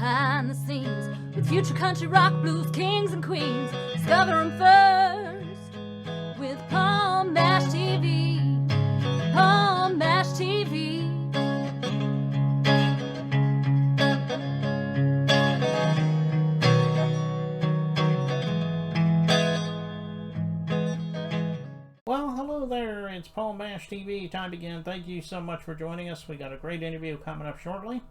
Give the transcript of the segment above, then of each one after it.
behind the scenes with future country rock blues kings and queens. Discover them first with Palm Bash TV. Palm Bash TV. Well, hello there. It's Palm Bash TV time again. Thank you so much for joining us. We got a great interview coming up shortly.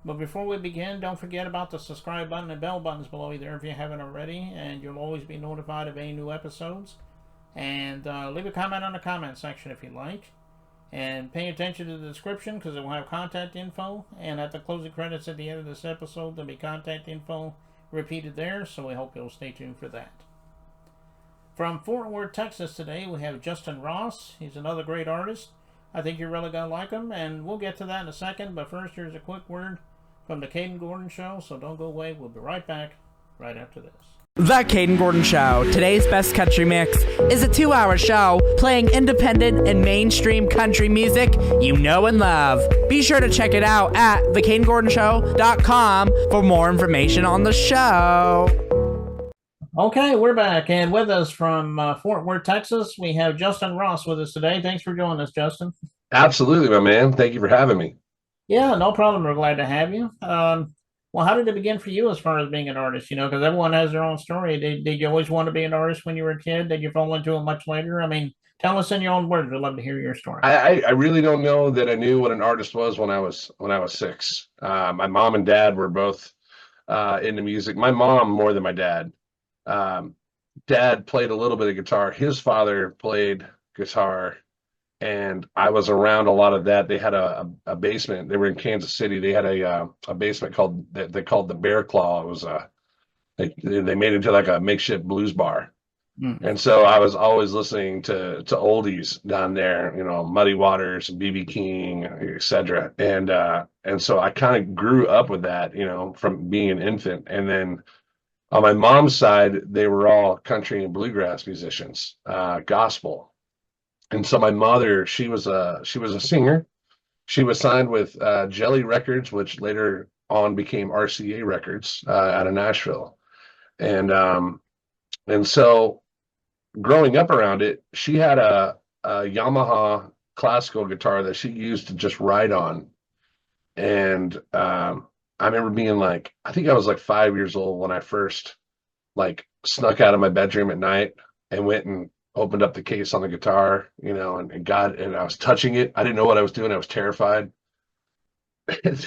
But before we begin, don't forget about the subscribe button and bell buttons below there if you haven't already, and you'll always be notified of any new episodes. And leave a comment on the comment section if you like. And pay attention to the description because it will have contact info. And at the closing credits at the end of this episode, there'll be contact info repeated there, so we hope you'll stay tuned for that. From Fort Worth, Texas today, we have Justin Ross. He's another great artist. I think you're really going to like him, and we'll get to that in a second. But first, here's a quick word from the Caden Gordon Show, so don't go away. We'll be right back right after this. The Caden Gordon Show, today's best country mix, is a 2-hour show playing independent and mainstream country music you know and love. Be sure to check it out at thecadengordonshow.com for more information on the show. Okay, we're back, and with us from Fort Worth, Texas, we have Justin Ross with us today. Thanks for joining us, Justin. Absolutely, my man. Thank you for having me. Yeah, no problem. We're glad to have you. Well, how did it begin for you as far as being an artist? You know, because everyone has their own story. Did you always want to be an artist when you were a kid? Did you fall into it much later? I mean, tell us in your own words. We'd love to hear your story. I really don't know that I knew what an artist was when I was 6. My mom and dad were both into music. My mom more than my dad. Dad played a little bit of guitar. His father played guitar, and I was around a lot of that. They had a basement. They were in Kansas City. They had a basement they called the Bear Claw. It was they made it into like a makeshift blues bar. And so I was always listening to oldies down there, you know, Muddy Waters, B.B. King, etc. And so I kind of grew up with that, you know, from being an infant. And then on my mom's side, they were all country and bluegrass musicians, gospel. And so my mother, she was a singer. She was signed with Jelly Records, which later on became RCA Records out of Nashville. And so growing up around it, she had a Yamaha classical guitar that she used to just ride on. And I remember being like, I think I was like 5 years old when I first like snuck out of my bedroom at night and went and opened up the case on the guitar, you know, and I was touching it. I didn't know what I was doing. I was terrified.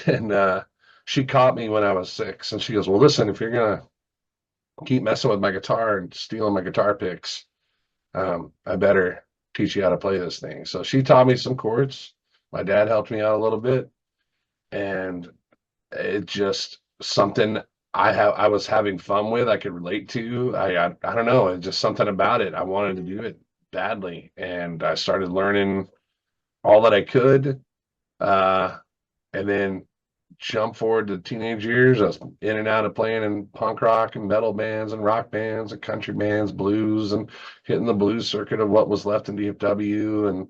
And she caught me when I was 6, and she goes, well, listen, if you're going to keep messing with my guitar and stealing my guitar picks, I better teach you how to play this thing. So she taught me some chords. My dad helped me out a little bit, and it just something I was having fun with. I could relate to. I don't know. It's just something about it. I wanted to do it badly, and I started learning all that I could. And then jump forward to teenage years. I was in and out of playing in punk rock and metal bands and rock bands and country bands, blues, and hitting the blues circuit of what was left in DFW,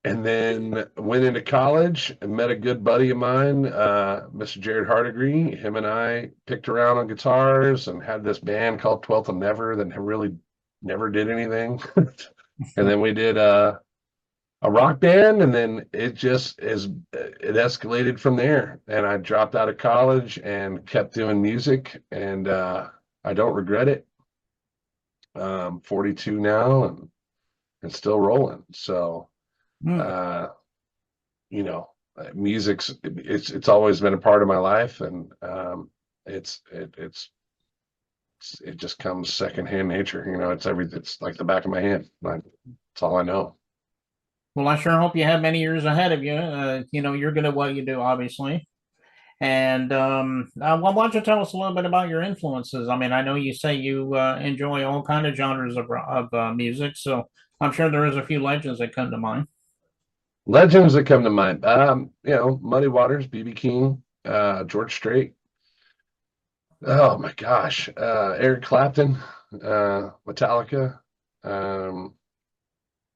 and then went into college and met a good buddy of mine, Mr. Jared Hardigree. Him and I picked around on guitars and had this band called 12th and Never that really never did anything. And then we did a rock band, and then it escalated from there. And I dropped out of college and kept doing music, and I don't regret it. 42 now and still rolling. So you know, it's always been a part of my life, and it just comes secondhand nature. You know, it's like the back of my hand. It's all I know. Well, I sure hope you have many years ahead of you. You know, you're good at what you do, obviously. And why don't you tell us a little bit about your influences? I mean, I know you say you enjoy all kind of genres of music, so I'm sure there is a few legends that come to mind. Legends that come to mind, you know, Muddy Waters, B.B. King, George Strait. Oh my gosh, Eric Clapton, Metallica.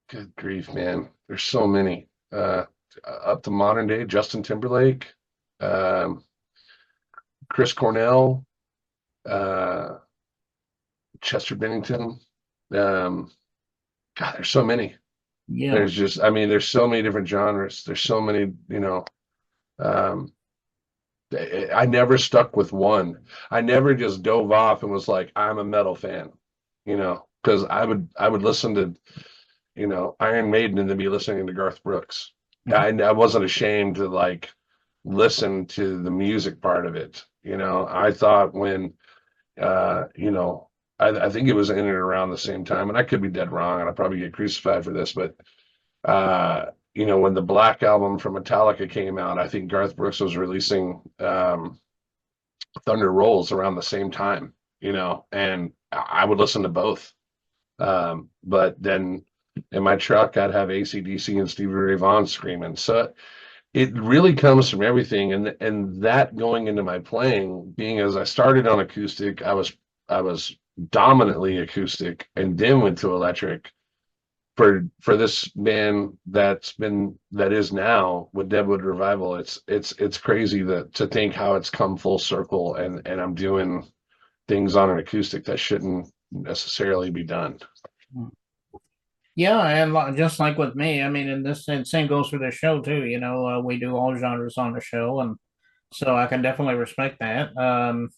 Good grief, man. There's so many. Up to modern day, Justin Timberlake. Chris Cornell, Chester Bennington. God, there's so many. Yeah. There's just, I mean, there's so many different genres. There's so many, um, I never stuck with one. I never just dove off and was like, I'm a metal fan, because I would listen to, Iron Maiden and then be listening to Garth Brooks. I wasn't ashamed to like listen to the music part of it. I thought when, I think it was in and around the same time, and I could be dead wrong, and I'll probably get crucified for this, but when the Black Album from Metallica came out, I think Garth Brooks was releasing Thunder Rolls around the same time, and I would listen to both. But then in my truck, I'd have AC/DC and Stevie Ray Vaughan screaming. So it really comes from everything, and that going into my playing, being as I started on acoustic, I was dominantly acoustic, and then went to electric. For this band that is now with Deadwood Revival, it's crazy to think how it's come full circle, and I'm doing things on an acoustic that shouldn't necessarily be done. Yeah, and just like with me, I mean, and same goes for this show too. We do all genres on the show, and so I can definitely respect that. And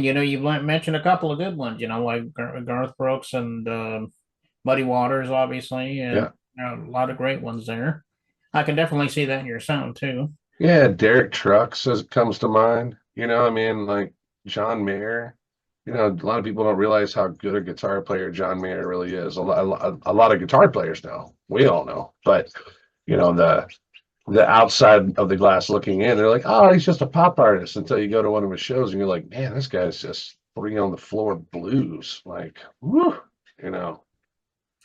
you mentioned a couple of good ones, like Garth Brooks and Muddy Waters, obviously, and Yeah. a lot of great ones there. I can definitely see that in your sound too. Yeah, Derek Trucks comes to mind. I mean, like John Mayer. A lot of people don't realize how good a guitar player John Mayer really is. A lot of guitar players know. We all know, but the outside of the glass looking in, they're like, oh, he's just a pop artist, until you go to one of his shows and you're like, man, this guy's just three on the floor blues, like, whoo,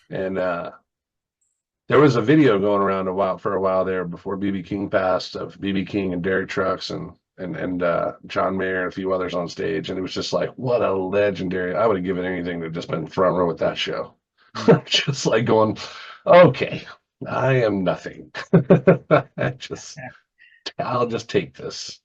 And there was a video going around for a while there before BB King passed, of BB King and Derek Trucks and John Mayer and a few others on stage, and it was just like, what a legendary! I would have given anything to just been front row with that show. Just like going, okay, I am nothing. I'll just take this.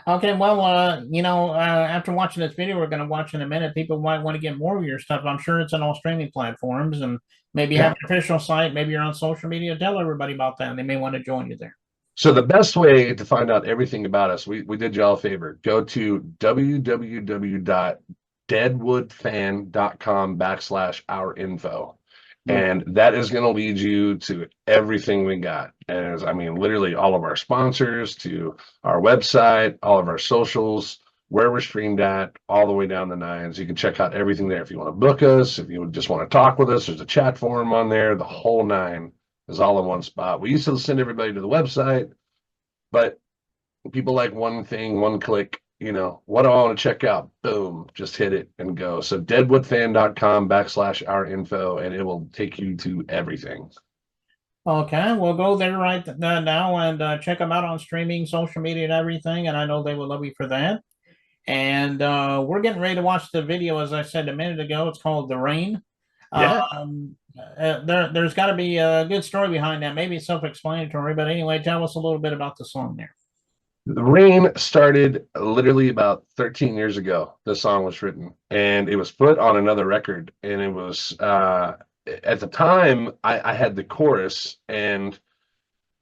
Okay, well, after watching this video we're going to watch in a minute, people might want to get more of your stuff. I'm sure it's on all streaming platforms, and maybe you have an official site, maybe you're on social media. Tell everybody about that, and they may want to join you there. So the best way to find out everything about us, we did y'all a favor. Go to www.deadwoodfan.com/ourinfo. And that is going to lead you to everything we got. And I mean, literally all of our sponsors, to our website, all of our socials, where we're streamed at, all the way down the nines. You can check out everything there. If you want to book us, if you just want to talk with us, there's a chat forum on there. The whole nine is all in one spot. We used to send everybody to the website, but people like one thing, one click. What do I want to check out? Boom, just hit it and go. So deadwoodfan.com/ourinfo, and it will take you to everything. Okay, we'll go there right now and check them out on streaming, social media, and everything. And I know they will love you for that. And we're getting ready to watch the video, as I said a minute ago. It's called The Rain. Yeah. There's got to be a good story behind that. Maybe it's self-explanatory, but anyway, tell us a little bit about the song there. The Rain started literally about 13 years ago. The song was written, and it was put on another record. And it was, at the time, I had the chorus, and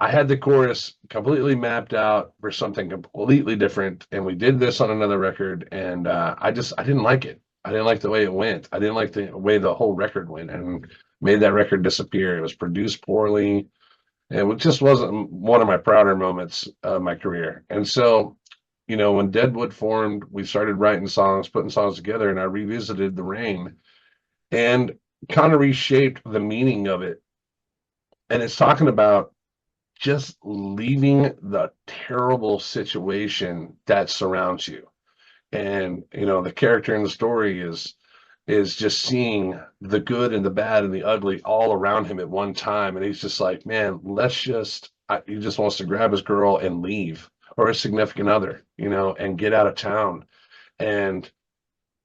I had the chorus completely mapped out for something completely different. And we did this on another record, and I didn't like it. I didn't like the way it went. I didn't like the way the whole record went, and made that record disappear. It was produced poorly. It just wasn't one of my prouder moments of my career. And so, when Deadwood formed, we started writing songs, putting songs together, and I revisited The Rain and kind of reshaped the meaning of it. And it's talking about just leaving the terrible situation that surrounds you. And, the character in the story is just seeing the good and the bad and the ugly all around him at one time. And he's just like, man, he just wants to grab his girl and leave, or his significant other, and get out of town. And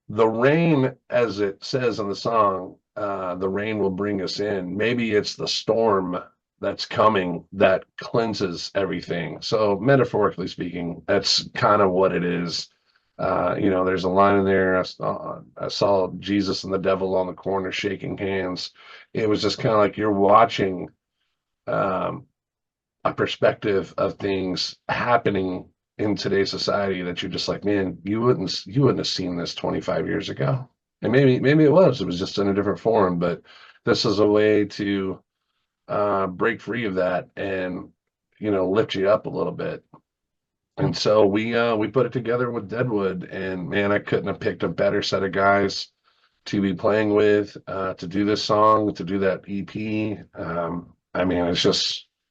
the rain, as it says in the song, the rain will bring us in. Maybe it's the storm that's coming that cleanses everything. So metaphorically speaking, that's kind of what it is. There's a line in there. I saw Jesus and the devil on the corner shaking hands. It was just kind of like you're watching a perspective of things happening in today's society that you're just like, man, you wouldn't have seen this 25 years ago. And maybe it was just in a different form, but this is a way to break free of that and, lift you up a little bit. And so we put it together with Deadwood, and man, I couldn't have picked a better set of guys to be playing with, to do this song, to do that EP.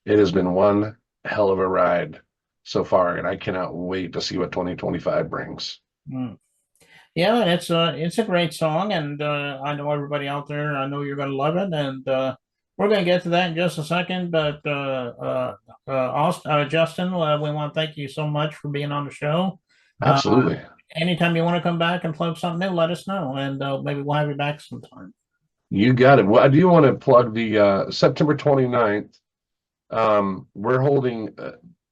It has been one hell of a ride so far, and I cannot wait to see what 2025 brings. Yeah, it's a great song, and I know everybody out there, I know you're going to love it, and we're going to get to that in just a second. But Justin, we want to thank you so much for being on the show. Absolutely. Anytime you want to come back and plug something new, let us know, and maybe we'll have you back sometime. You got it. Well, I do want to plug the September 29th. We're holding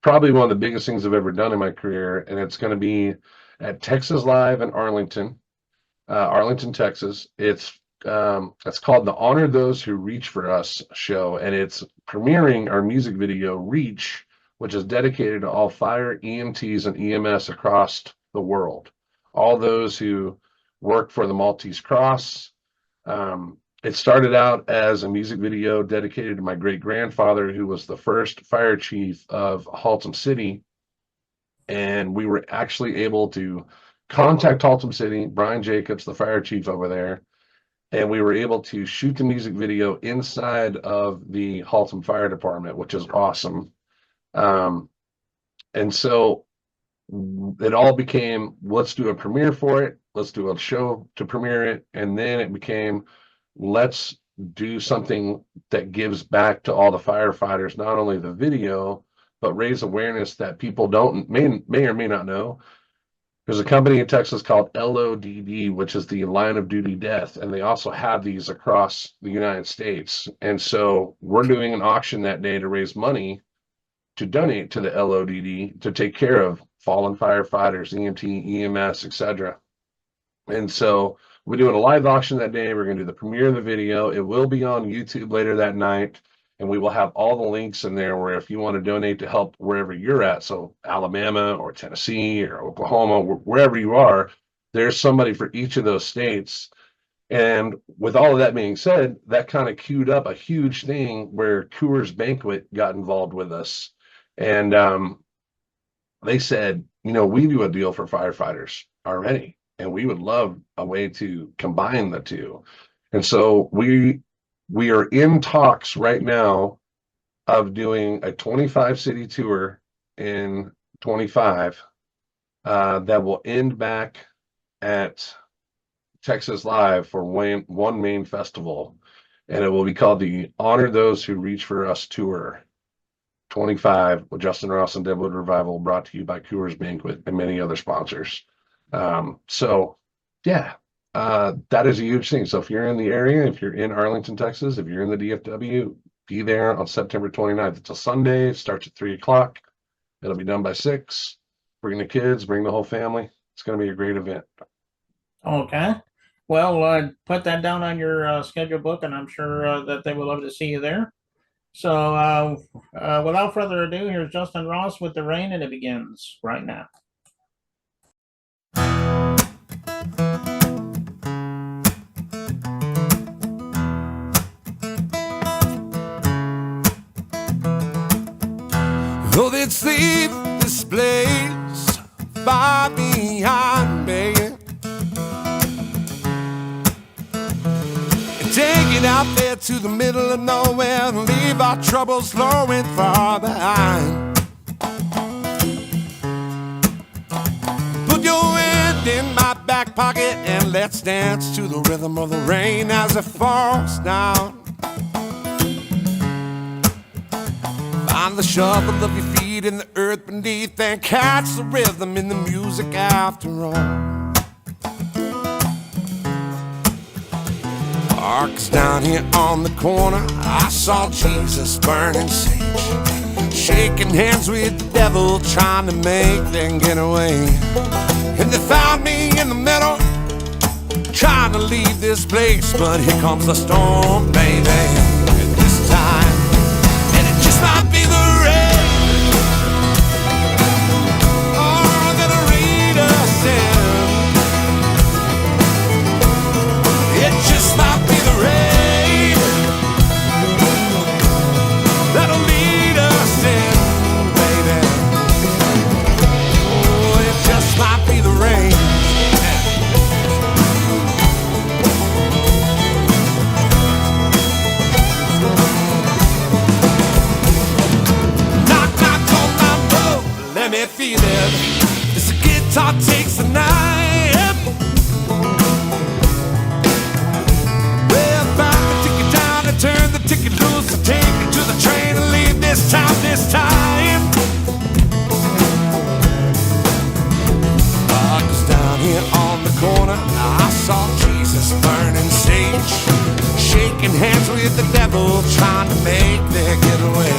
probably one of the biggest things I've ever done in my career, and it's going to be at Texas Live in Arlington, Texas. It's called the Honor Those Who Reach for Us show, and it's premiering our music video Reach, which is dedicated to all fire, EMTs, and EMS across the world. All those who work for the Maltese Cross. It started out as a music video dedicated to my great-grandfather, who was the first fire chief of Haltom City. And we were actually able to contact Haltom City, Brian Jacobs, the fire chief over there, and we were able to shoot the music video inside of the Haltom Fire Department, which is awesome. And so it all became, let's do a premiere for it, let's do a show to premiere it, and then it became, let's do something that gives back to all the firefighters, not only the video, but raise awareness that people may or may not know. There's a company in Texas called LODD, which is the Line of Duty Death, and they also have these across the United States. And so we're doing an auction that day to raise money to donate to the LODD to take care of fallen firefighters, EMT, EMS, etc. And so we're doing a live auction that day. We're going to do the premiere of the video. It will be on YouTube later that night. And we will have all the links in there where if you want to donate to help wherever you're at, so Alabama or Tennessee or Oklahoma, wherever you are, there's somebody for each of those states. And with all of that being said, that kind of queued up a huge thing where Coors Banquet got involved with us. And they said, we do a deal for firefighters already, and we would love a way to combine the two. And so we are in talks right now of doing a 25 city tour in 25 that will end back at Texas Live for one main festival. And it will be called the Honor Those Who Reach for Us Tour 25 with Justin Ross and Deadwood Revival, brought to you by Coors Banquet and many other sponsors. That is a huge thing. So if you're in the area, if you're in Arlington, Texas, if you're in the DFW, be there on September 29th. It's a Sunday. It starts at 3 o'clock. It'll be done by 6. Bring the kids, bring the whole family. It's going to be a great event. Okay. Well, put that down on your schedule book, and I'm sure that they would love to see you there. So without further ado, here's Justin Ross with The Rain, and it begins right now. Though they'd sleep this place far behind me, and take it out there to the middle of nowhere and leave our troubles flowing far behind. Put your hand in my back pocket and let's dance to the rhythm of the rain as it falls down. Find the shovel of your feet in the earth beneath and catch the rhythm in the music after all. 'Cause down here on the corner, I saw Jesus burning sage, shaking hands with the devil, trying to make them get away. And they found me in the middle, trying to leave this place, but here comes the storm, baby. And this time, and it just might be the rain, oh, that'll lead us in. It just might be the rain that'll lead us in, baby. Oh, it just might be the rain. Let me feel it. This guitar takes the night. Well, back the ticket down and turn the ticket loose. So take me to the train and leave this town this time. 'Cause down here on the corner, I saw Jesus burning sage, shaking hands with the devil, trying to make their getaway.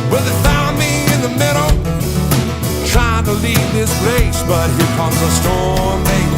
Well, they found me in the middle, trying to leave this place, but here comes a storm, baby.